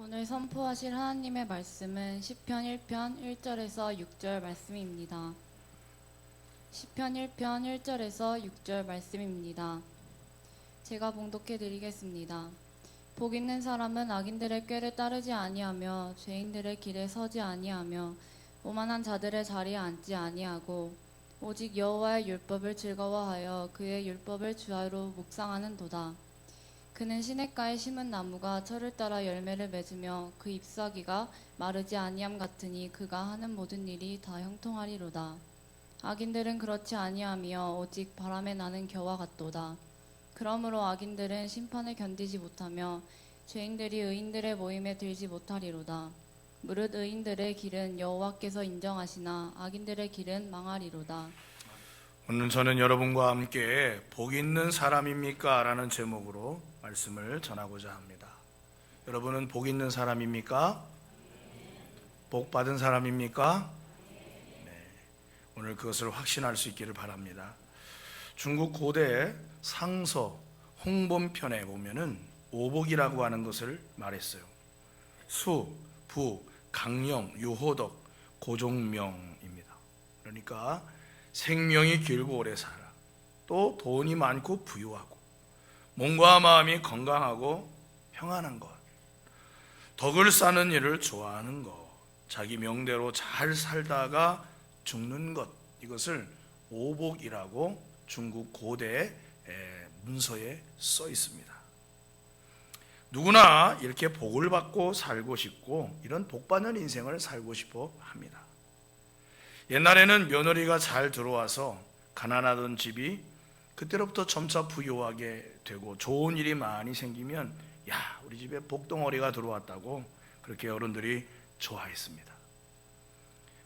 오늘 선포하실 하나님의 말씀은 시편 1편 1절에서 6절 말씀입니다. 시편 1편 1절에서 6절 말씀입니다. 제가 봉독해 드리겠습니다. 복 있는 사람은 악인들의 꾀를 따르지 아니하며 죄인들의 길에 서지 아니하며 오만한 자들의 자리에 앉지 아니하고 오직 여호와의 율법을 즐거워하여 그의 율법을 주야로 묵상하는도다. 그는 시냇가에 심은 나무가 철을 따라 열매를 맺으며 그 잎사귀가 마르지 아니함 같으니 그가 하는 모든 일이 다 형통하리로다. 악인들은 그렇지 아니하며 오직 바람에 나는 겨와 같도다. 그러므로 악인들은 심판을 견디지 못하며 죄인들이 의인들의 모임에 들지 못하리로다. 무릇 의인들의 길은 여호와께서 인정하시나 악인들의 길은 망하리로다. 오늘 저는 여러분과 함께 복 있는 사람입니까? 라는 제목으로 말씀을 전하고자 합니다. 여러분은 복 있는 사람입니까? 복 받은 사람입니까? 네. 오늘 그것을 확신할 수 있기를 바랍니다. 중국 고대 상서 홍범편에 보면은 오복이라고 하는 것을 말했어요. 수, 부, 강령, 유호덕, 고종명입니다. 그러니까 생명이 길고 오래 살아, 또 돈이 많고 부유하고, 몸과 마음이 건강하고 평안한 것, 덕을 쌓는 일을 좋아하는 것, 자기 명대로 잘 살다가 죽는 것, 이것을 오복이라고 중국 고대 문서에 써 있습니다. 누구나 이렇게 복을 받고 살고 싶고 이런 복 받는 인생을 살고 싶어 합니다. 옛날에는 며느리가 잘 들어와서 가난하던 집이 그때로부터 점차 부유하게 되고 좋은 일이 많이 생기면 야, 우리 집에 복덩어리가 들어왔다고 그렇게 어른들이 좋아했습니다.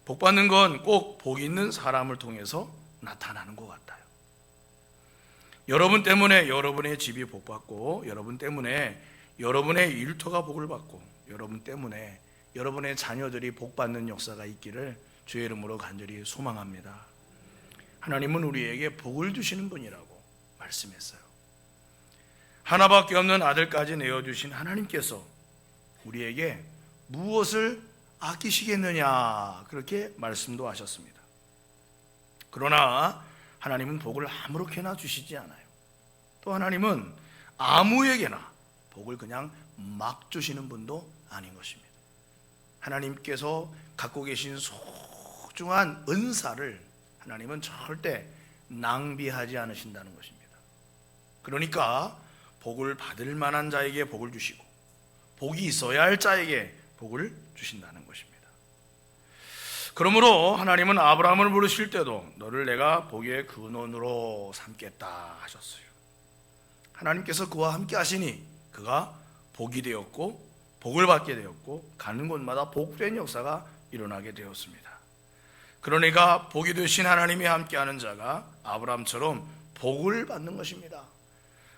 복 받는 건 꼭 복 있는 사람을 통해서 나타나는 것 같아요. 여러분 때문에 여러분의 집이 복 받고, 여러분 때문에 여러분의 일터가 복을 받고, 여러분 때문에 여러분의 자녀들이 복 받는 역사가 있기를 주의 이름으로 간절히 소망합니다. 하나님은 우리에게 복을 주시는 분이라고 말씀했어요. 하나밖에 없는 아들까지 내어주신 하나님께서 우리에게 무엇을 아끼시겠느냐, 그렇게 말씀도 하셨습니다. 그러나 하나님은 복을 아무렇게나 주시지 않아요. 또 하나님은 아무에게나 복을 그냥 막 주시는 분도 아닌 것입니다. 하나님께서 갖고 계신 소중한 은사를 하나님은 절대 낭비하지 않으신다는 것입니다. 그러니까 복을 받을 만한 자에게 복을 주시고 복이 있어야 할 자에게 복을 주신다는 것입니다. 그러므로 하나님은 아브라함을 부르실 때도 너를 내가 복의 근원으로 삼겠다 하셨어요. 하나님께서 그와 함께 하시니 그가 복이 되었고 복을 받게 되었고 가는 곳마다 복된 역사가 일어나게 되었습니다. 그러니까 복이 되신 하나님이 함께하는 자가 아브라함처럼 복을 받는 것입니다.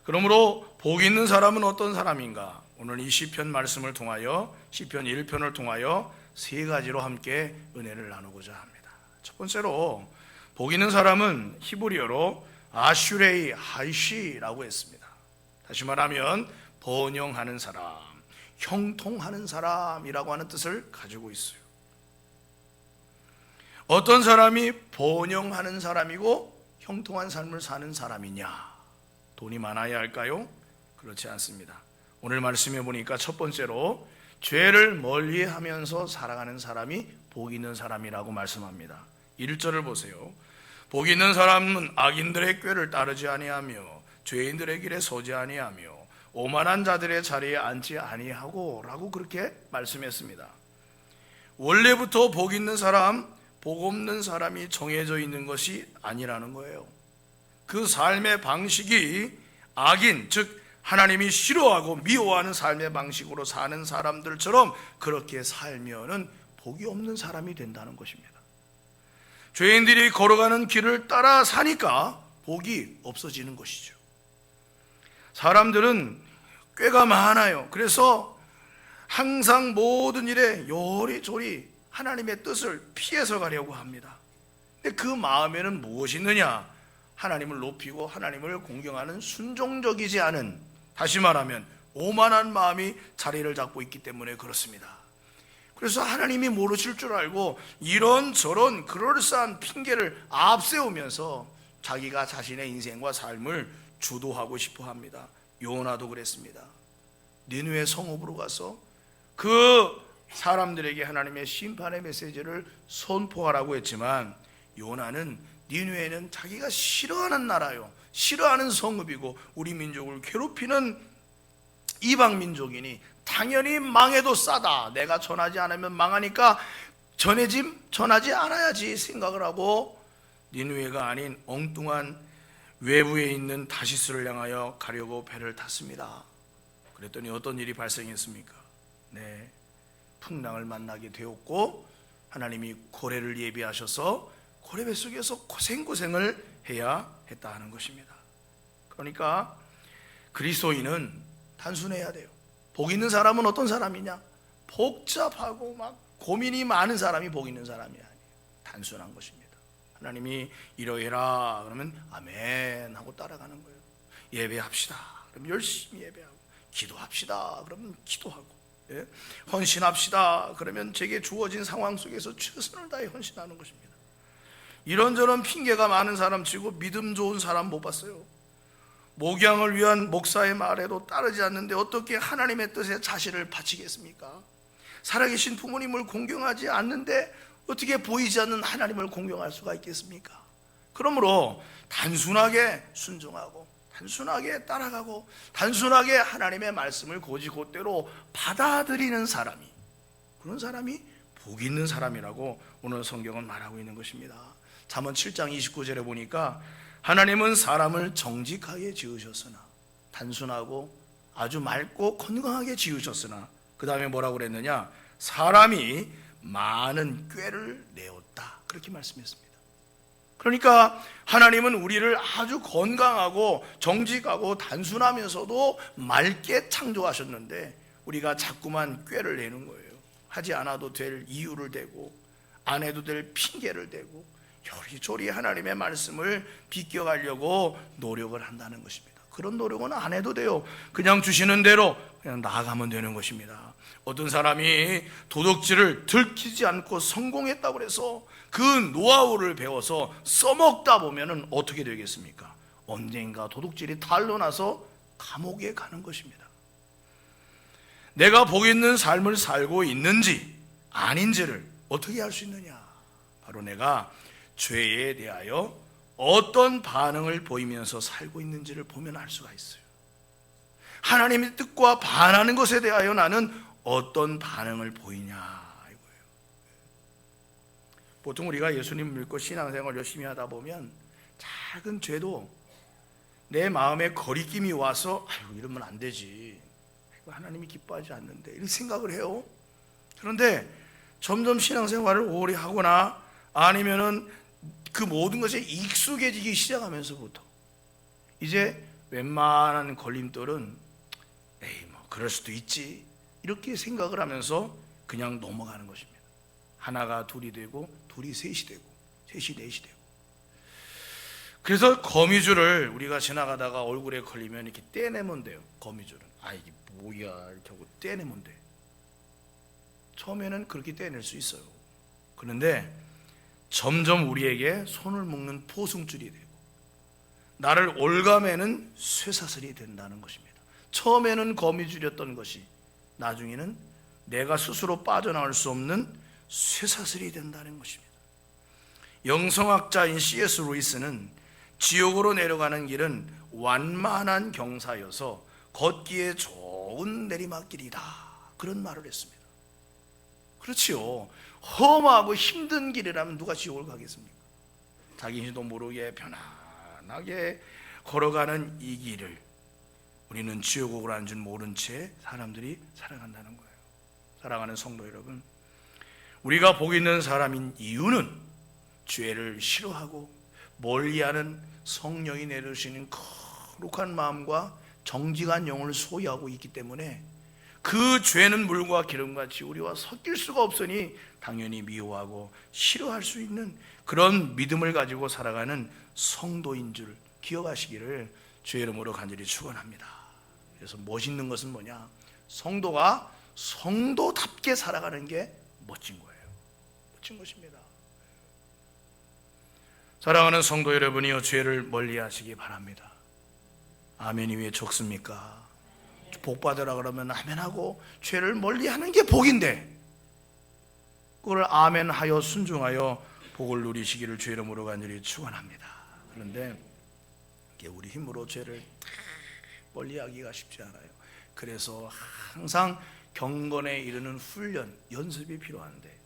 그러므로 복 있는 사람은 어떤 사람인가? 오늘 이 시편 말씀을 통하여, 시편 1편을 통하여 세 가지로 함께 은혜를 나누고자 합니다. 첫 번째로 복 있는 사람은 히브리어로 아슈레이 하이시라고 했습니다. 다시 말하면 번영하는 사람, 형통하는 사람이라고 하는 뜻을 가지고 있어요. 어떤 사람이 번영하는 사람이고 형통한 삶을 사는 사람이냐? 돈이 많아야 할까요? 그렇지 않습니다. 오늘 말씀해 보니까 첫 번째로 죄를 멀리하면서 살아가는 사람이 복 있는 사람이라고 말씀합니다. 1절을 보세요. 복 있는 사람은 악인들의 꾀를 따르지 아니하며 죄인들의 길에 서지 아니하며 오만한 자들의 자리에 앉지 아니하고 라고 그렇게 말씀했습니다. 원래부터 복 있는 사람, 복 없는 사람이 정해져 있는 것이 아니라는 거예요. 그 삶의 방식이 악인, 즉 하나님이 싫어하고 미워하는 삶의 방식으로 사는 사람들처럼 그렇게 살면은 복이 없는 사람이 된다는 것입니다. 죄인들이 걸어가는 길을 따라 사니까 복이 없어지는 것이죠. 사람들은 꾀가 많아요. 그래서 항상 모든 일에 요리조리 하나님의 뜻을 피해서 가려고 합니다. 근데 그 마음에는 무엇이 있느냐? 하나님을 높이고 하나님을 공경하는 순종적이지 않은, 다시 말하면 오만한 마음이 자리를 잡고 있기 때문에 그렇습니다. 그래서 하나님이 모르실 줄 알고 이런저런 그럴싸한 핑계를 앞세우면서 자기가 자신의 인생과 삶을 주도하고 싶어 합니다. 요나도 그랬습니다. 니느웨 성읍으로 가서 그 사람들에게 하나님의 심판의 메시지를 선포하라고 했지만 요나는 니느웨는 자기가 싫어하는 나라요, 싫어하는 성읍이고 우리 민족을 괴롭히는 이방 민족이니 당연히 망해도 싸다, 내가 전하지 않으면 망하니까 전하지 않아야지 생각을 하고 니느웨가 아닌 엉뚱한 외부에 있는 다시스를 향하여 가려고 배를 탔습니다. 그랬더니 어떤 일이 발생했습니까? 네, 풍랑을 만나게 되었고 하나님이 고래를 예비하셔서 고래배 속에서 고생고생을 해야 했다 하는 것입니다. 그러니까 그리스도인은 단순해야 돼요. 복 있는 사람은 어떤 사람이냐? 복잡하고 막 고민이 많은 사람이 복 있는 사람이 아니에요. 단순한 것입니다. 하나님이 이러해라 그러면 아멘 하고 따라가는 거예요. 예배합시다 그러면 열심히 예배하고, 기도합시다 그러면 기도하고, 예? 헌신합시다 그러면 제게 주어진 상황 속에서 최선을 다해 헌신하는 것입니다. 이런저런 핑계가 많은 사람 치고 믿음 좋은 사람 못 봤어요. 목양을 위한 목사의 말에도 따르지 않는데 어떻게 하나님의 뜻에 자신을 바치겠습니까? 살아계신 부모님을 공경하지 않는데 어떻게 보이지 않는 하나님을 공경할 수가 있겠습니까? 그러므로 단순하게 순종하고 단순하게 따라가고 단순하게 하나님의 말씀을 곧이곧대로 받아들이는 사람이, 그런 사람이 복 있는 사람이라고 오늘 성경은 말하고 있는 것입니다. 잠언 7장 29절에 보니까 하나님은 사람을 정직하게 지으셨으나, 단순하고 아주 맑고 건강하게 지으셨으나 그 다음에 뭐라고 그랬느냐? 사람이 많은 꾀를 내었다, 그렇게 말씀했습니다. 그러니까 하나님은 우리를 아주 건강하고 정직하고 단순하면서도 맑게 창조하셨는데 우리가 자꾸만 꾀를 내는 거예요. 하지 않아도 될 이유를 대고 안 해도 될 핑계를 대고 요리조리 하나님의 말씀을 비껴가려고 노력을 한다는 것입니다. 그런 노력은 안 해도 돼요. 그냥 주시는 대로 그냥 나아가면 되는 것입니다. 어떤 사람이 도둑질을 들키지 않고 성공했다고 해서 그 노하우를 배워서 써먹다 보면 어떻게 되겠습니까? 언젠가 도둑질이 탄로나서 감옥에 가는 것입니다. 내가 복 있는 삶을 살고 있는지 아닌지를 어떻게 알 수 있느냐? 바로 내가 죄에 대하여 어떤 반응을 보이면서 살고 있는지를 보면 알 수가 있어요. 하나님의 뜻과 반하는 것에 대하여 나는 어떤 반응을 보이냐 이거예요. 보통 우리가 예수님 믿고 신앙생활 열심히 하다 보면 작은 죄도 내 마음에 거리낌이 와서 아유 이러면 안 되지, 하나님이 기뻐하지 않는데 이렇게 생각을 해요. 그런데 점점 신앙생활을 오래 하거나 아니면은 그 모든 것에 익숙해지기 시작하면서부터 이제 웬만한 걸림돌은 에이 뭐 그럴 수도 있지 이렇게 생각을 하면서 그냥 넘어가는 것입니다. 하나가 둘이 되고 둘이 셋이 되고 셋이 넷이 되고. 그래서 거미줄을 우리가 지나가다가 얼굴에 걸리면 이렇게 떼내면 돼요. 거미줄은 아 이게 뭐야 이렇게 하고 떼내면 돼. 처음에는 그렇게 떼낼 수 있어요. 그런데 점점 우리에게 손을 묶는 포승줄이 되고 나를 올가매는 쇠사슬이 된다는 것입니다. 처음에는 거미줄이었던 것이 나중에는 내가 스스로 빠져나올 수 없는 쇠사슬이 된다는 것입니다. 영성학자인 C.S. 루이스는 지옥으로 내려가는 길은 완만한 경사여서 걷기에 좋은 내리막길이다, 그런 말을 했습니다. 그렇지요. 험하고 힘든 길이라면 누가 지옥을 가겠습니까? 자기도 모르게 편안하게 걸어가는 이 길을 우리는 지옥으로 가는 줄 모른 채 사람들이 살아간다는 거예요. 사랑하는 성도 여러분, 우리가 복 있는 사람인 이유는 죄를 싫어하고 멀리하는 성령이 내려주시는 거룩한 마음과 정직한 영을 소유하고 있기 때문에 그 죄는 물과 기름같이 우리와 섞일 수가 없으니 당연히 미워하고 싫어할 수 있는 그런 믿음을 가지고 살아가는 성도인 줄 기억하시기를 주의 이름으로 간절히 축원합니다. 그래서 멋있는 것은 뭐냐? 성도가 성도답게 살아가는 게 멋진 거예요. 멋진 것입니다. 사랑하는 성도 여러분이요, 죄를 멀리하시기 바랍니다. 아멘이 왜 적습니까? 복 받으라 그러면 아멘하고 죄를 멀리하는 게 복인데, 그걸 아멘하여 순종하여 복을 누리시기를 주의 이름으로 간절히 축원합니다. 그런데 이게 우리 힘으로 죄를 멀리하기가 쉽지 않아요. 그래서 항상 경건에 이르는 훈련, 연습이 필요한데,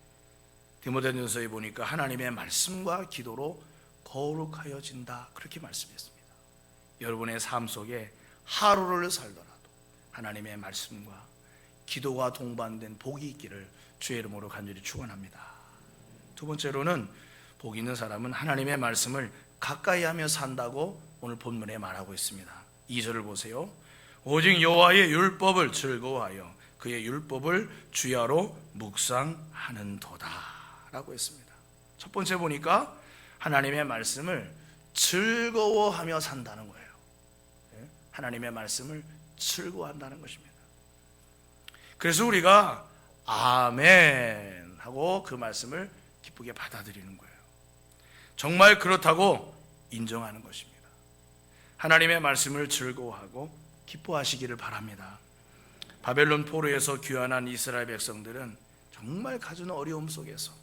디모데전서에 보니까 하나님의 말씀과 기도로 거룩하여진다, 그렇게 말씀했습니다. 여러분의 삶 속에 하루를 살더라도 하나님의 말씀과 기도가 동반된 복이 있기를 주의 이름으로 간절히 축원합니다. 두 번째로는, 복 있는 사람은 하나님의 말씀을 가까이 하며 산다고 오늘 본문에 말하고 있습니다. 2절을 보세요. 오직 여호와의 율법을 즐거워하여 그의 율법을 주야로 묵상하는도다 라고 했습니다. 첫 번째 보니까 하나님의 말씀을 즐거워하며 산다는 거예요. 하나님의 말씀을 즐거워한다는 것입니다. 그래서 우리가 아멘 하고 그 말씀을 기쁘게 받아들이는 거예요. 정말 그렇다고 인정하는 것입니다. 하나님의 말씀을 즐거워하고 기뻐하시기를 바랍니다. 바벨론 포로에서 귀환한 이스라엘 백성들은 정말 갖은 어려움 속에서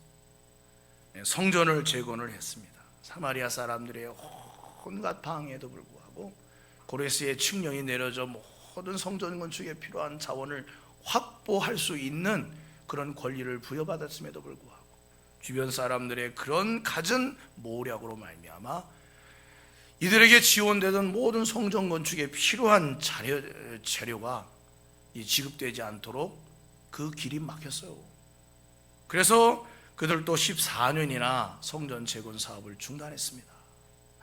성전을 재건을 했습니다. 사마리아 사람들의 온갖 방해에도 불구하고 고레스의 칙령이 내려져 모든 성전 건축에 필요한 자원을 확보할 수 있는 그런 권리를 부여받았음에도 불구하고 주변 사람들의 그런 갖은 모략으로 말미암아 이들에게 지원되던 모든 성전 건축에 필요한 재료가 지급되지 않도록 그 길이 막혔어요. 그래서 그들도 14년이나 성전 재건 사업을 중단했습니다.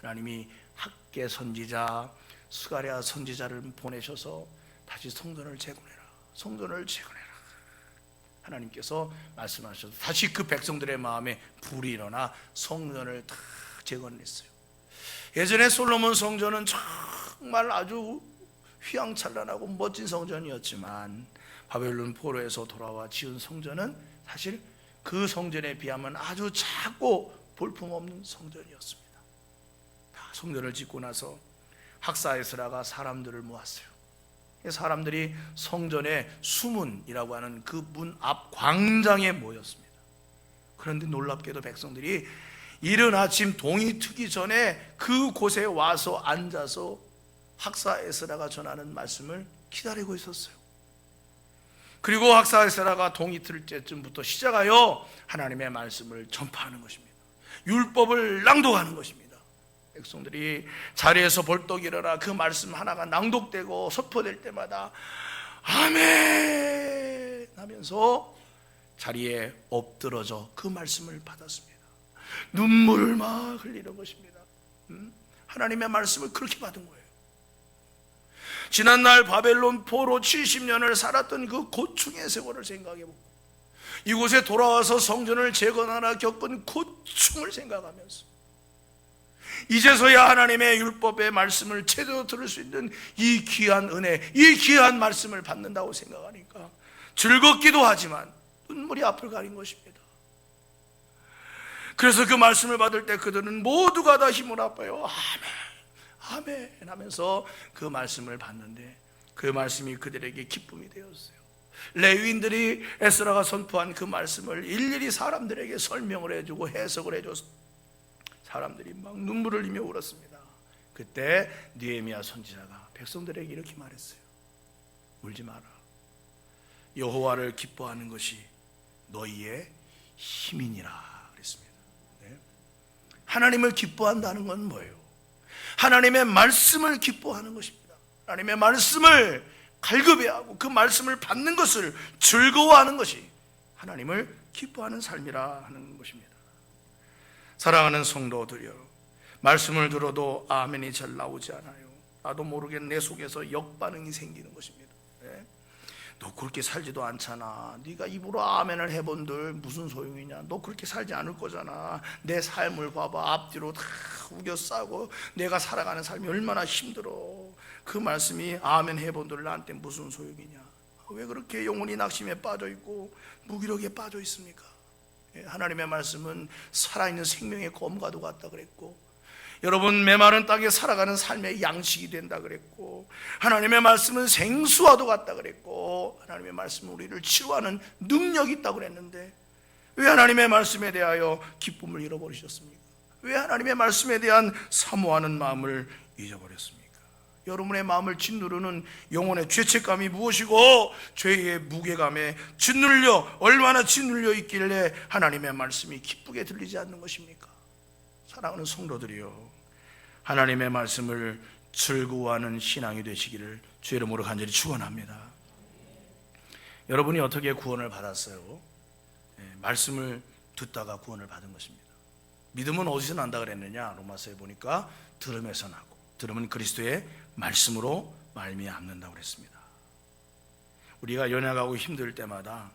하나님이 학개 선지자, 스가랴 선지자를 보내셔서 다시 성전을 재건해라, 성전을 재건해라, 하나님께서 말씀하셔서 다시 그 백성들의 마음에 불이 일어나 성전을 다 재건했어요. 예전에 솔로몬 성전은 정말 아주 휘황찬란하고 멋진 성전이었지만 바벨론 포로에서 돌아와 지은 성전은 사실 그 성전에 비하면 아주 작고 볼품없는 성전이었습니다. 다 성전을 짓고 나서 학사 에스라가 사람들을 모았어요. 사람들이 성전의 수문이라고 하는 그 문 앞 광장에 모였습니다. 그런데 놀랍게도 백성들이 이른 아침 동이 트기 전에 그곳에 와서 앉아서 학사 에스라가 전하는 말씀을 기다리고 있었어요. 그리고 학사 에스라가 동이 틀 때쯤부터 시작하여 하나님의 말씀을 전파하는 것입니다. 율법을 낭독하는 것입니다. 백성들이 자리에서 벌떡 일어나 그 말씀 하나가 낭독되고 선포될 때마다 아멘 하면서 자리에 엎드러져 그 말씀을 받았습니다. 눈물을 막 흘리는 것입니다. 하나님의 말씀을 그렇게 받은 거예요. 지난날 바벨론 포로 70년을 살았던 그 고충의 세월을 생각해보고 이곳에 돌아와서 성전을 재건하라 겪은 고충을 생각하면서 이제서야 하나님의 율법의 말씀을 제대로 들을 수 있는 이 귀한 은혜, 이 귀한 말씀을 받는다고 생각하니까 즐겁기도 하지만 눈물이 앞을 가린 것입니다. 그래서 그 말씀을 받을 때 그들은 모두가 다 힘을 아파요. 아멘 아멘 하면서 그 말씀을 받는데 그 말씀이 그들에게 기쁨이 되었어요. 레위인들이 에스라가 선포한 그 말씀을 일일이 사람들에게 설명을 해주고 해석을 해줘서 사람들이 막 눈물을 흘리며 울었습니다. 그때 느헤미야 선지자가 백성들에게 이렇게 말했어요. 울지 마라. 여호와를 기뻐하는 것이 너희의 힘이니라 그랬습니다. 네. 하나님을 기뻐한다는 건 뭐예요? 하나님의 말씀을 기뻐하는 것입니다. 하나님의 말씀을 갈급해하고 그 말씀을 받는 것을 즐거워하는 것이 하나님을 기뻐하는 삶이라 하는 것입니다. 사랑하는 성도들이여, 말씀을 들어도 아멘이 잘 나오지 않아요. 나도 모르게 내 속에서 역반응이 생기는 것입니다. 네? 너 그렇게 살지도 않잖아. 네가 입으로 아멘을 해본들 무슨 소용이냐. 너 그렇게 살지 않을 거잖아. 내 삶을 봐봐. 앞뒤로 다 우겨 싸고 내가 살아가는 삶이 얼마나 힘들어. 그 말씀이 아멘 해본들 나한테 무슨 소용이냐? 왜 그렇게 영혼이 낙심에 빠져 있고 무기력에 빠져 있습니까? 하나님의 말씀은 살아있는 생명의 검과도 같다 그랬고, 여러분 메마른 땅에 살아가는 삶의 양식이 된다 그랬고, 하나님의 말씀은 생수와도 같다 그랬고, 하나님의 말씀은 우리를 치료하는 능력이 있다고 그랬는데 왜 하나님의 말씀에 대하여 기쁨을 잃어버리셨습니까? 왜 하나님의 말씀에 대한 사모하는 마음을 잊어버렸습니까? 여러분의 마음을 짓누르는 영혼의 죄책감이 무엇이고 죄의 무게감에 얼마나 짓눌려 있길래 하나님의 말씀이 기쁘게 들리지 않는 것입니까? 사랑하는 성도들이여, 하나님의 말씀을 즐거워하는 신앙이 되시기를 주의 이름으로 간절히 축원합니다. 여러분이 어떻게 구원을 받았어요? 말씀을 듣다가 구원을 받은 것입니다. 믿음은 어디서 난다 그랬느냐? 로마서에 보니까 들음에서 나고, 들음은 그리스도의 말씀으로 말미암는다고 그랬습니다. 우리가 연약하고 힘들 때마다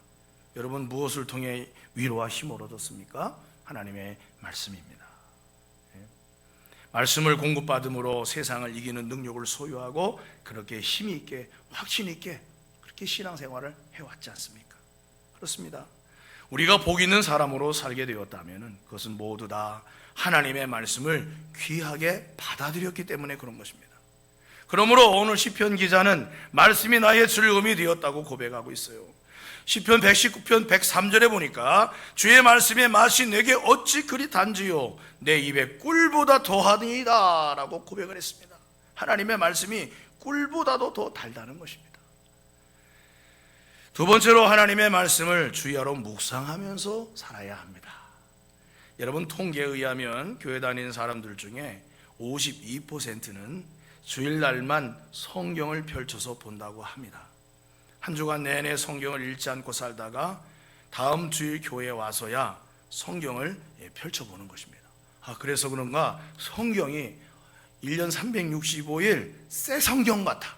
여러분 무엇을 통해 위로와 힘을 얻었습니까? 하나님의 말씀입니다. 말씀을 공급받음으로 세상을 이기는 능력을 소유하고 그렇게 힘이 있게, 확신 있게 그렇게 신앙생활을 해왔지 않습니까? 그렇습니다. 우리가 복 있는 사람으로 살게 되었다면 그것은 모두 다 하나님의 말씀을 귀하게 받아들였기 때문에 그런 것입니다. 그러므로 오늘 시편 기자는 말씀이 나의 즐거움이 되었다고 고백하고 있어요. 시편 119편 103절에 보니까 주의 말씀의 맛이 내게 어찌 그리 단지요 내 입에 꿀보다 더하니이다 라고 고백을 했습니다. 하나님의 말씀이 꿀보다도 더 달다는 것입니다. 두 번째로 하나님의 말씀을 주야로 묵상하면서 살아야 합니다. 여러분 통계에 의하면 교회 다니는 사람들 중에 52%는 주일날만 성경을 펼쳐서 본다고 합니다. 한 주간 내내 성경을 읽지 않고 살다가 다음 주일 교회에 와서야 성경을 펼쳐보는 것입니다. 그래서 그런가 성경이 1년 365일 새 성경 같아.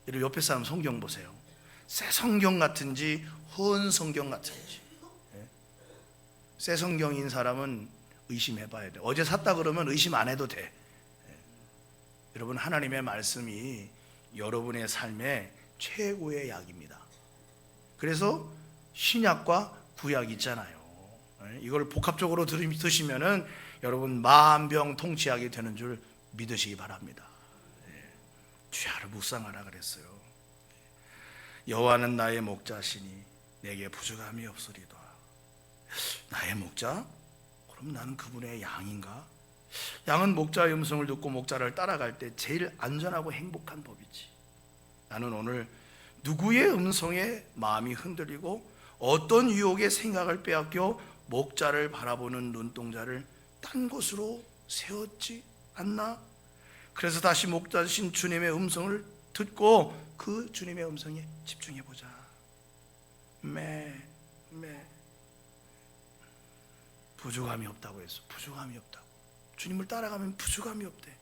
여러분 옆에 사람 성경 보세요. 새 성경 같은지 헌 성경 같은지. 새 성경인 사람은 의심해 봐야 돼. 어제 샀다 그러면 의심 안 해도 돼. 여러분 하나님의 말씀이 여러분의 삶의 최고의 약입니다. 그래서 신약과 구약 있잖아요. 이걸 복합적으로 드시면은 여러분 만병통치약이 되는 줄 믿으시기 바랍니다. 주야를 묵상하라 그랬어요. 여호와는 나의 목자시니 내게 부족함이 없으리다. 나의 목자? 그럼 나는 그분의 양인가? 양은 목자의 음성을 듣고 목자를 따라갈 때 제일 안전하고 행복한 법이지. 나는 오늘 누구의 음성에 마음이 흔들리고 어떤 유혹의 생각을 빼앗겨 목자를 바라보는 눈동자를 딴 곳으로 세웠지 않나? 그래서 다시 목자신 주님의 음성을 듣고 그 주님의 음성에 집중해보자. 부족함이 없다고 했어. 부족함이 없다고. 주님을 따라가면 부족함이 없대.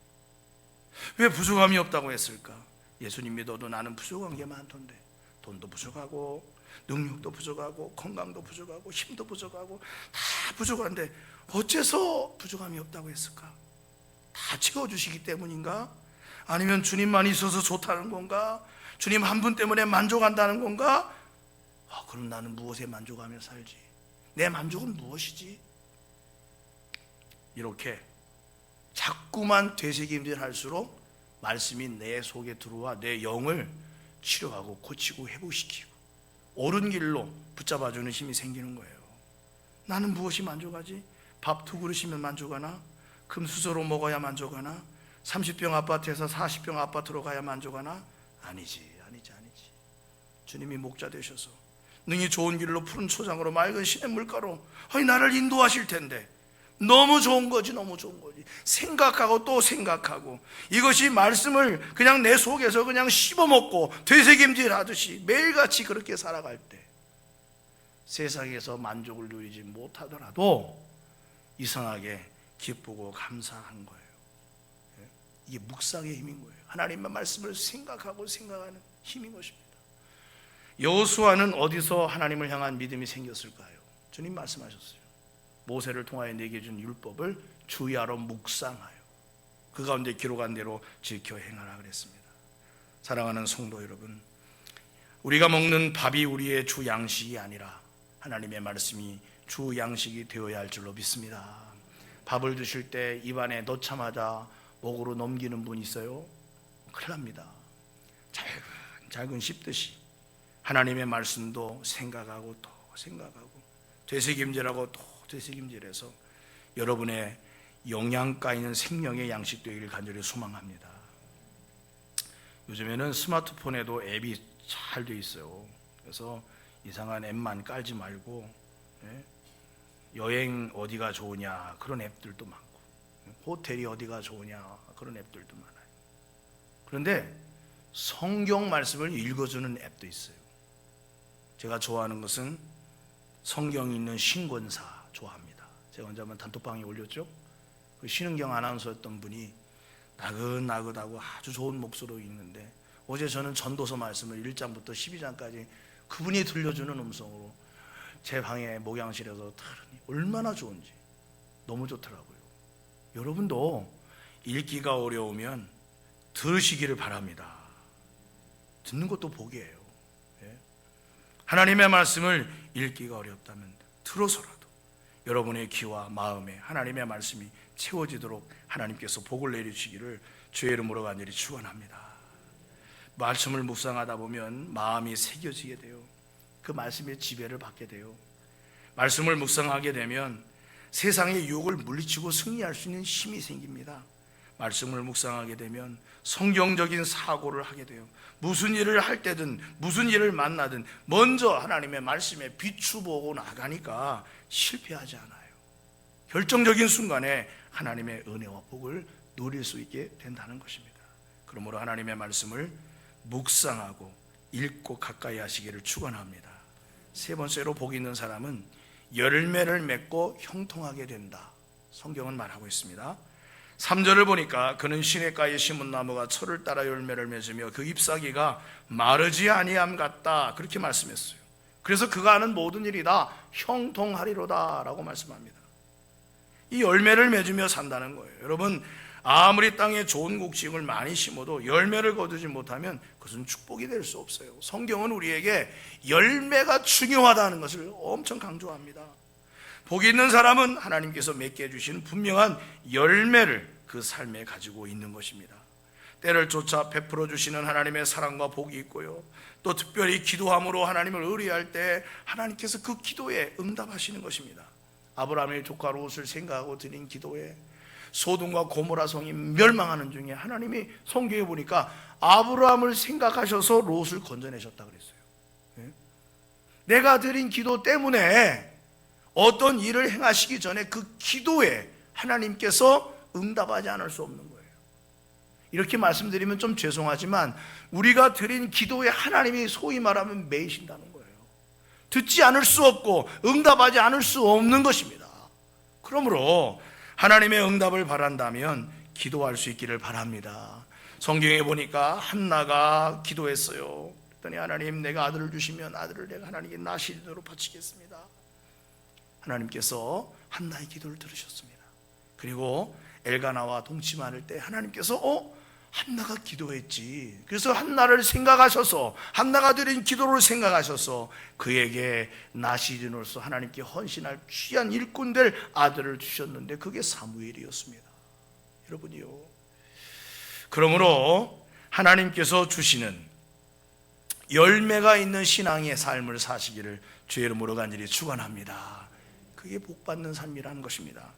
왜 부족함이 없다고 했을까? 예수님 믿어도 나는 부족한 게 많던데. 돈도 부족하고 능력도 부족하고 건강도 부족하고 힘도 부족하고 다 부족한데 어째서 부족함이 없다고 했을까? 다 채워주시기 때문인가? 아니면 주님만 있어서 좋다는 건가? 주님 한 분 때문에 만족한다는 건가? 그럼 나는 무엇에 만족하며 살지? 내 만족은 무엇이지? 이렇게 자꾸만 되새김질 할수록 말씀이 내 속에 들어와 내 영을 치료하고 고치고 회복시키고 옳은 길로 붙잡아주는 힘이 생기는 거예요. 나는 무엇이 만족하지? 밥 2그릇이면 만족하나? 금수저로 먹어야 만족하나? 30평 아파트에서 40평 아파트로 가야 만족하나? 아니지. 주님이 목자 되셔서 능히 좋은 길로 푸른 초장으로 맑은 시냇물가로 나를 인도하실 텐데 너무 좋은 거지. 생각하고 또 생각하고 이것이 말씀을 그냥 내 속에서 그냥 씹어먹고 되새김질 하듯이 매일같이 그렇게 살아갈 때 세상에서 만족을 누리지 못하더라도 이상하게 기쁘고 감사한 거예요. 이게 묵상의 힘인 거예요. 하나님의 말씀을 생각하고 생각하는 힘인 것입니다. 여호수아는 어디서 하나님을 향한 믿음이 생겼을까요? 주님 말씀하셨어요. 모세를 통하여 내게 준 율법을 주야로 묵상하여 그 가운데 기록한 대로 지켜 행하라 그랬습니다. 사랑하는 성도 여러분, 우리가 먹는 밥이 우리의 주 양식이 아니라 하나님의 말씀이 주 양식이 되어야 할 줄로 믿습니다. 밥을 드실 때 입안에 넣자마자 목으로 넘기는 분 있어요? 큰일 납니다. 잘근 씹듯이 하나님의 말씀도 생각하고 또 생각하고 되새김질하고 또 되새김질해서 여러분의 영양가 있는 생명의 양식 되기를 간절히 소망합니다. 요즘에는 스마트폰에도 앱이 잘 돼 있어요. 그래서 이상한 앱만 깔지 말고 여행 어디가 좋으냐 그런 앱들도 많고 호텔이 어디가 좋으냐 그런 앱들도 많아요. 그런데 성경 말씀을 읽어주는 앱도 있어요. 제가 좋아하는 것은 성경이 있는 신권사 좋아합니다. 제가 언제 한번 단톡방에 올렸죠. 그 신은경 아나운서였던 분이 나긋나긋하고 아주 좋은 목소리로 읽는데 어제 저는 전도서 말씀을 1장부터 12장까지 그분이 들려주는 음성으로 제 방에 목양실에서 들으니 얼마나 좋은지 너무 좋더라고요. 여러분도 읽기가 어려우면 들으시기를 바랍니다. 듣는 것도 복이에요. 하나님의 말씀을 읽기가 어렵다면 들어서라도 여러분의 귀와 마음에 하나님의 말씀이 채워지도록 하나님께서 복을 내리시기를 주의 이름으로 간절히 축원합니다. 말씀을 묵상하다 보면 마음이 새겨지게 돼요. 그 말씀의 지배를 받게 돼요. 말씀을 묵상하게 되면 세상의 유혹을 물리치고 승리할 수 있는 힘이 생깁니다. 말씀을 묵상하게 되면 성경적인 사고를 하게 돼요. 무슨 일을 할 때든 무슨 일을 만나든 먼저 하나님의 말씀에 비추보고 나가니까 실패하지 않아요. 결정적인 순간에 하나님의 은혜와 복을 누릴 수 있게 된다는 것입니다. 그러므로 하나님의 말씀을 묵상하고 읽고 가까이 하시기를 축원합니다. 세 번째로 복 있는 사람은 열매를 맺고 형통하게 된다. 성경은 말하고 있습니다. 3절을 보니까 그는 시냇가에 심은 나무가 철을 따라 열매를 맺으며 그 잎사귀가 마르지 아니함 같다. 그렇게 말씀했어요. 그래서 그가 하는 모든 일이 다 형통하리로다 라고 말씀합니다. 이 열매를 맺으며 산다는 거예요. 여러분, 아무리 땅에 좋은 곡식을 많이 심어도 열매를 거두지 못하면 그것은 축복이 될 수 없어요. 성경은 우리에게 열매가 중요하다는 것을 엄청 강조합니다. 복이 있는 사람은 하나님께서 맺게 해주시는 분명한 열매를 그 삶에 가지고 있는 것입니다. 때를 쫓아 베풀어 주시는 하나님의 사랑과 복이 있고요, 또 특별히 기도함으로 하나님을 의뢰할 때 하나님께서 그 기도에 응답하시는 것입니다. 아브라함의 조카 롯을 생각하고 드린 기도에 소돔과 고모라 성이 멸망하는 중에 하나님이 성경에 보니까 아브라함을 생각하셔서 롯을 건져내셨다 그랬어요. 내가 드린 기도 때문에 어떤 일을 행하시기 전에 그 기도에 하나님께서 응답하지 않을 수 없는 거예요. 이렇게 말씀드리면 좀 죄송하지만 우리가 드린 기도에 하나님이 소위 말하면 매이신다는 거예요. 듣지 않을 수 없고 응답하지 않을 수 없는 것입니다. 그러므로 하나님의 응답을 바란다면 기도할 수 있기를 바랍니다. 성경에 보니까 한나가 기도했어요. 그랬더니 하나님, 내가 아들을 주시면 아들을 내가 하나님께 나시린으로 바치겠습니다. 하나님께서 한나의 기도를 들으셨습니다. 그리고 엘가나와 동침할 때 하나님께서 한나가 기도했지. 그래서 한나를 생각하셔서 한나가 드린 기도를 생각하셔서 그에게 나시린으로서 하나님께 헌신할 귀한 일꾼 될 아들을 주셨는데 그게 사무엘이었습니다. 여러분이요, 그러므로 하나님께서 주시는 열매가 있는 신앙의 삶을 사시기를 주의 이름으로 간절히 축원합니다. 그게 복받는 삶이라는 것입니다.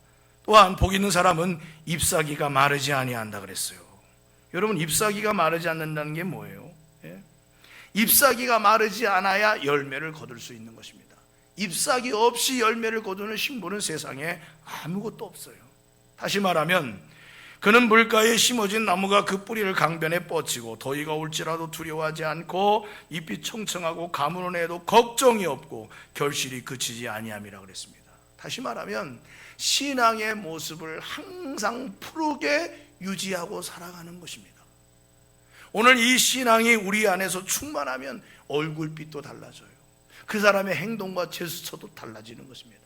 또한 복 있는 사람은 잎사귀가 마르지 아니한다 그랬어요. 여러분, 잎사귀가 마르지 않는다는 게 뭐예요? 잎사귀가 마르지 않아야 열매를 거둘 수 있는 것입니다. 잎사귀 없이 열매를 거두는 식물은 세상에 아무것도 없어요. 다시 말하면 그는 물가에 심어진 나무가 그 뿌리를 강변에 뻗치고 더위가 올지라도 두려워하지 않고 잎이 청청하고 가물은 해도 걱정이 없고 결실이 그치지 아니함이라 그랬습니다. 다시 말하면 신앙의 모습을 항상 푸르게 유지하고 살아가는 것입니다. 오늘 이 신앙이 우리 안에서 충만하면 얼굴빛도 달라져요. 그 사람의 행동과 제스처도 달라지는 것입니다.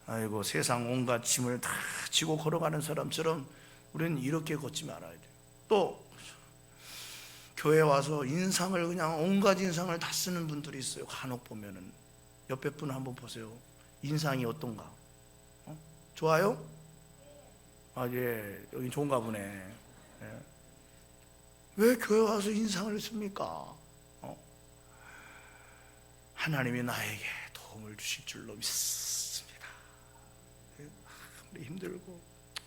아이고, 세상 온갖 짐을 다 지고 걸어가는 사람처럼 우리는 이렇게 걷지 말아야 돼요. 또 교회 와서 인상을 그냥 온갖 인상을 다 쓰는 분들이 있어요. 간혹 보면은 옆에 분 한번 보세요. 인상이 어떤가? 좋아요? 아, 예, 여기 좋은가 보네. 예. 왜 교회 와서 인상을 씁니까? 하나님이 나에게 도움을 주실 줄로 믿습니다. 아무리 힘들고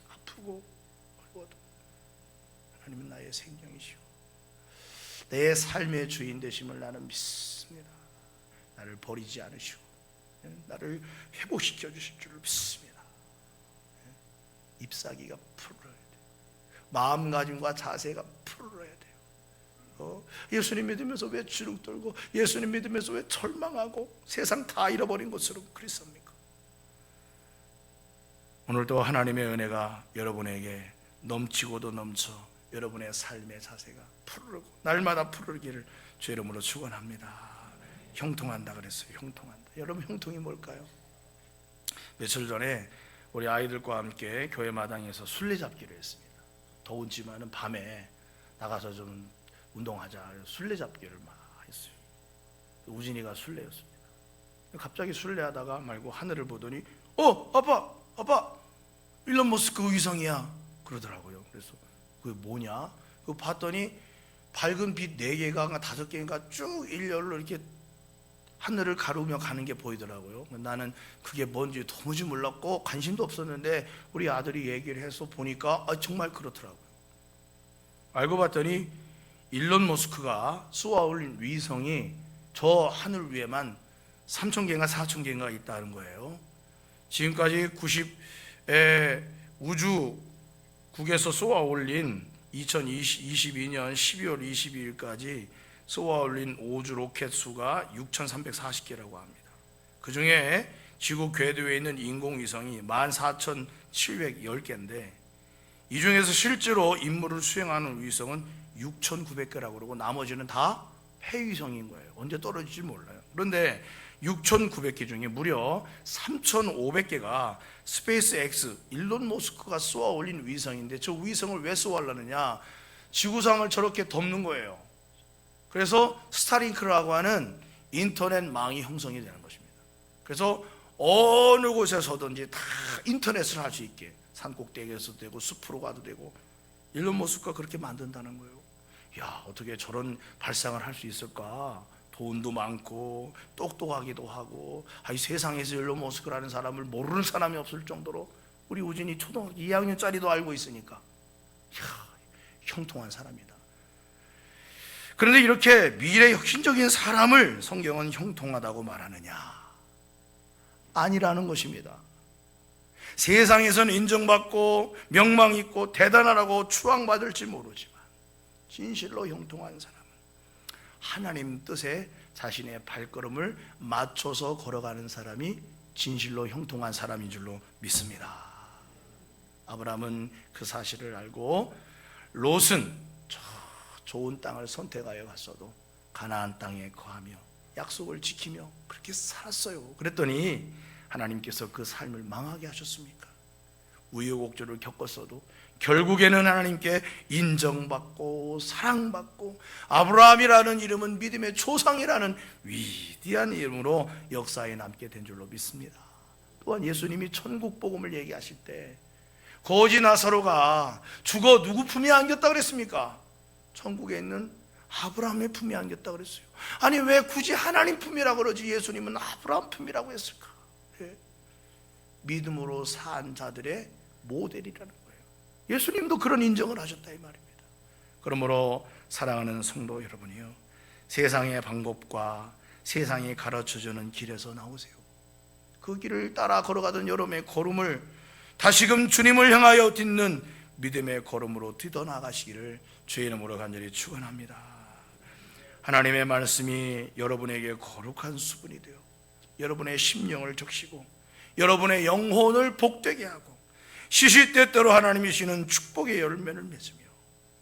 아프고 어려워도 하나님은 나의 생명이시오. 내 삶의 주인 되심을 나는 믿습니다. 나를 버리지 않으시고 나를 회복시켜 주실 줄로 믿습니다. 잎사귀가 푸르러야 돼요. 마음가짐과 자세가 푸르러야 돼요. 예수님 믿으면서 왜 주눅 들고, 예수님 믿으면서 왜 절망하고 세상 다 잃어버린 것처럼 그랬습니까? 오늘도 하나님의 은혜가 여러분에게 넘치고도 넘쳐 여러분의 삶의 자세가 푸르르고 날마다 푸르르기를 주 이름으로 축원합니다. 형통한다 그랬어요. 형통한다. 여러분, 형통이 뭘까요? 며칠 전에 우리 아이들과 함께 교회 마당에서 술래잡기를 했습니다. 더운지만은 밤에 나가서 좀 운동하자. 술래잡기를 막 했어요. 우진이가 술래였습니다. 갑자기 술래하다가 말고 하늘을 보더니 아빠 일론 머스크 위성이야 그러더라고요. 그래서 그게 뭐냐? 그거 봤더니 밝은 빛 4개가 5개인가 쭉 일렬로 이렇게 하늘을 가르며 가는 게 보이더라고요. 나는 그게 뭔지 도무지 몰랐고 관심도 없었는데 우리 아들이 얘기를 해서 보니까 정말 그렇더라고요. 알고 봤더니 일론 머스크가 쏘아 올린 위성이 저 하늘 위에만 3,000개인가 4,000개인가 있다는 거예요. 지금까지 90의 우주국에서 쏘아 올린 2022년 12월 22일까지 쏘아 올린 우주 로켓 수가 6,340개라고 합니다. 그 중에 지구 궤도에 있는 인공위성이 14,710개인데 이 중에서 실제로 임무를 수행하는 위성은 6,900개라고 그러고 나머지는 다 폐위성인 거예요. 언제 떨어질지 몰라요. 그런데 6,900개 중에 무려 3,500개가 스페이스 X 일론 머스크가 쏘아 올린 위성인데 저 위성을 왜 쏘아올렸느냐? 지구상을 저렇게 덮는 거예요. 그래서 스타링크라고 하는 인터넷망이 형성이 되는 것입니다. 그래서 어느 곳에서든지 다 인터넷을 할 수 있게 산꼭대기에서도 되고 숲으로 가도 되고 일론 머스크가 그렇게 만든다는 거예요. 야, 어떻게 저런 발상을 할 수 있을까? 돈도 많고 똑똑하기도 하고 세상에서 일론 머스크라는 사람을 모르는 사람이 없을 정도로 우리 우진이 초등학교 2학년짜리도 알고 있으니까 야, 형통한 사람이다. 그런데 이렇게 미래 혁신적인 사람을 성경은 형통하다고 말하느냐? 아니라는 것입니다. 세상에서는 인정받고 명망 있고 대단하다고 추앙받을지 모르지만 진실로 형통한 사람은 하나님 뜻에 자신의 발걸음을 맞춰서 걸어가는 사람이 진실로 형통한 사람인 줄로 믿습니다. 아브라함은 그 사실을 알고 롯은 저 좋은 땅을 선택하여 갔어도 가나안 땅에 거하며 약속을 지키며 그렇게 살았어요. 그랬더니 하나님께서 그 삶을 망하게 하셨습니까? 우여곡절을 겪었어도 결국에는 하나님께 인정받고 사랑받고 아브라함이라는 이름은 믿음의 조상이라는 위대한 이름으로 역사에 남게 된 줄로 믿습니다. 또한 예수님이 천국 복음을 얘기하실 때 거지 나사로가 죽어 누구 품에 안겼다 그랬습니까? 천국에 있는 아브라함의 품에 안겼다 그랬어요. 아니 왜 굳이 하나님 품이라고 그러지 예수님은 아브라함 품이라고 했을까? 믿음으로 산 자들의 모델이라는 거예요. 예수님도 그런 인정을 하셨다 이 말입니다. 그러므로 사랑하는 성도 여러분이요, 세상의 방법과 세상이 가르쳐주는 길에서 나오세요. 그 길을 따라 걸어가던 여러분의 걸음을 다시금 주님을 향하여 딛는 믿음의 걸음으로 뛰어나가시기를 주의 이름으로 간절히 축원합니다. 하나님의 말씀이 여러분에게 거룩한 수분이 되어 여러분의 심령을 적시고 여러분의 영혼을 복되게 하고 시시때때로 하나님이 주시는 축복의 열매를 맺으며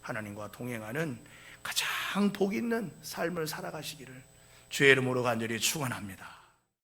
하나님과 동행하는 가장 복 있는 삶을 살아가시기를 주의 이름으로 간절히 축원합니다.